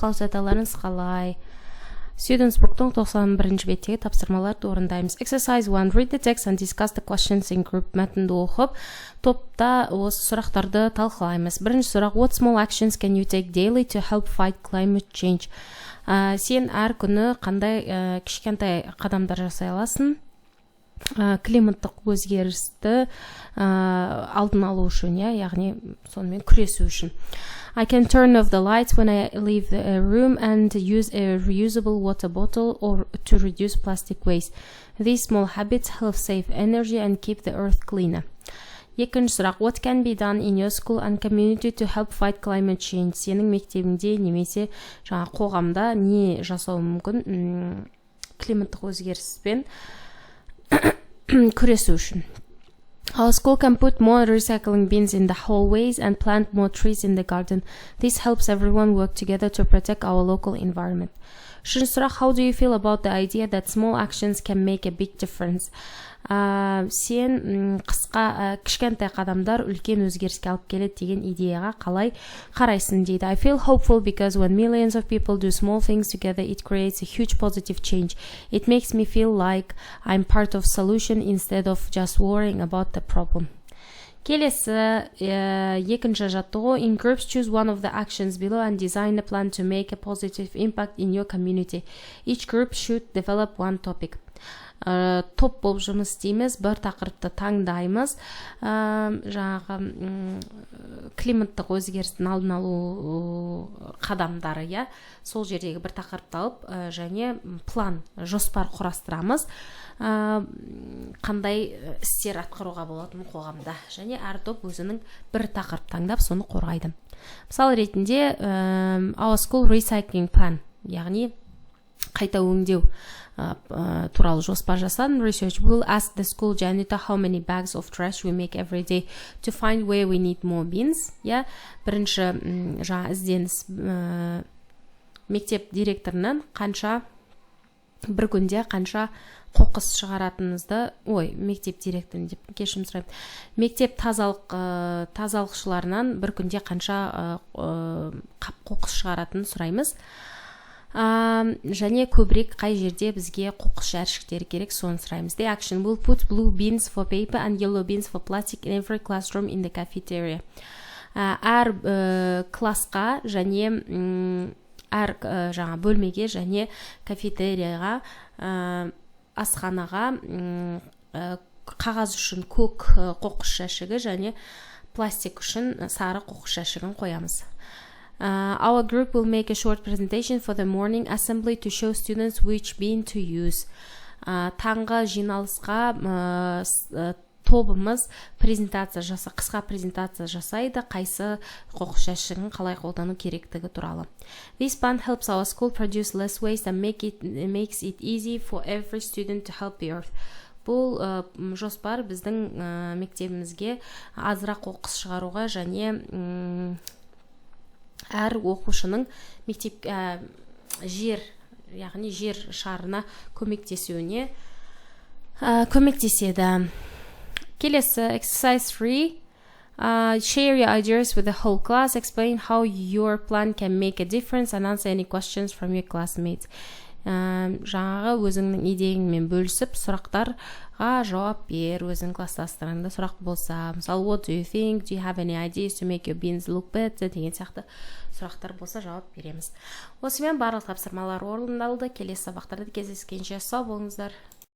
байқау задаларыңыз қалай? Students book'тың 91-ші беттегі тапсырмаларды орындаймыз. Exercise 1. Read the text and discuss the questions in group. Мәтінді оқып, топта осы сұрақтарды талқылаймыз. Бірінші сұрақ: What small actions can you take daily to help fight climate change? Сен әр күні қандай кішкентай қадамдар жасай аласың? Климаттық өзгерісті алдын алу үшін, яғни сонымен күресу үшін. I can turn off the lights when I leave the room and use a reusable water bottle or to reduce plastic waste. These small habits help save energy and keep the earth cleaner. Екінші сұрақ: What can be done in your school and community to help fight climate change? Сенің мектебіңде немесе қоғамда не жасау мүмкін климаттық өзгеріспен күресу үшін? Our school can put more recycling bins in the hallways and plant more trees in the garden. This helps everyone work together to protect our local environment. Үшінші сұрақ: How do you feel about the idea that small actions can make a big difference? Сен кішкентай қадамдар үлкен өзгеріске алып келеді деген идеяға қалай қарайсың дейді. I feel hopeful because when millions of people do small things together, it creates a huge positive change. It makes me feel like I'm part of solution instead of just worrying about the problem. Келесі екінші жаттығу: In groups, choose one of the actions below and design a plan to make a positive impact in your community. Each group should develop one topic. Топ болып жұмыс істейміз, бір тақырыпты таңдаймыз. Жаңағы климаттық өзгерістің алдын алу қадамдары, сол жердегі бір тақырыпты алып, және план, жоспар құрастырамыз. Қандай істер атқаруға болатын қоғамда, және әр топ өзінің бір тақырып таңдап, соны қорғайды. Мысалы ретінде, our school recycling plan, яғни қайта өңдеу туралы жоспар жасадым. Research will ask the school janitor how many bags of trash we make every day to find where we need more bins. Бірінші ізденіс мектеп директорынан бір күнде қанша қоқыс шығаратыныңызды, мектеп директорын деп кешірім сұраймын. Мектеп тазалықшыларынан бір күнде қанша қоқыс шығаратынын сұраймыз. Және көбірек қай жерде бізге қоқыс жәшіктері керек, соны сұраймыз. The action will put blue bins for paper and yellow bins for plastic in every classroom in the cafeteria. Әр классқа және әр бөлмеге және кафетерияға, асханаға қағаз үшін көк қоқыс жәшігі және пластик үшін сары қоқыс жәшігін қоямыз. Our group will make a short presentation for the morning assembly to show students which bin to use. Таңғы жиналысқа тобымыз қысқа презентация жасайды, қайсы қоқыс жәшігін қалай қолдану керектігі туралы. This plan helps our school produce less waste and makes it easy for every student to help the earth. Бұл жоспар біздің мектебімізге азырақ қоқыс шығаруға және әр оқушының мектеп яғни жер шарына көмектесуіне көмектеседі. Келесі exercise 3. Share your ideas with the whole class. Explain how your plan can make a difference and answer any questions from your classmates. Жаңағы өзіңнің идеяңмен бөлісіп, сұрақтарға жауап бер. Өзің класстастарыңда сұрақ болса, мысалы, what do you think? Do you have any ideas to make your bins look better? деген сияқты сұрақтар болса жауап береміз. Осымен барлық тапсырмалар орындалды. Келесі сабақтарда кездескенше сау болыңыздар.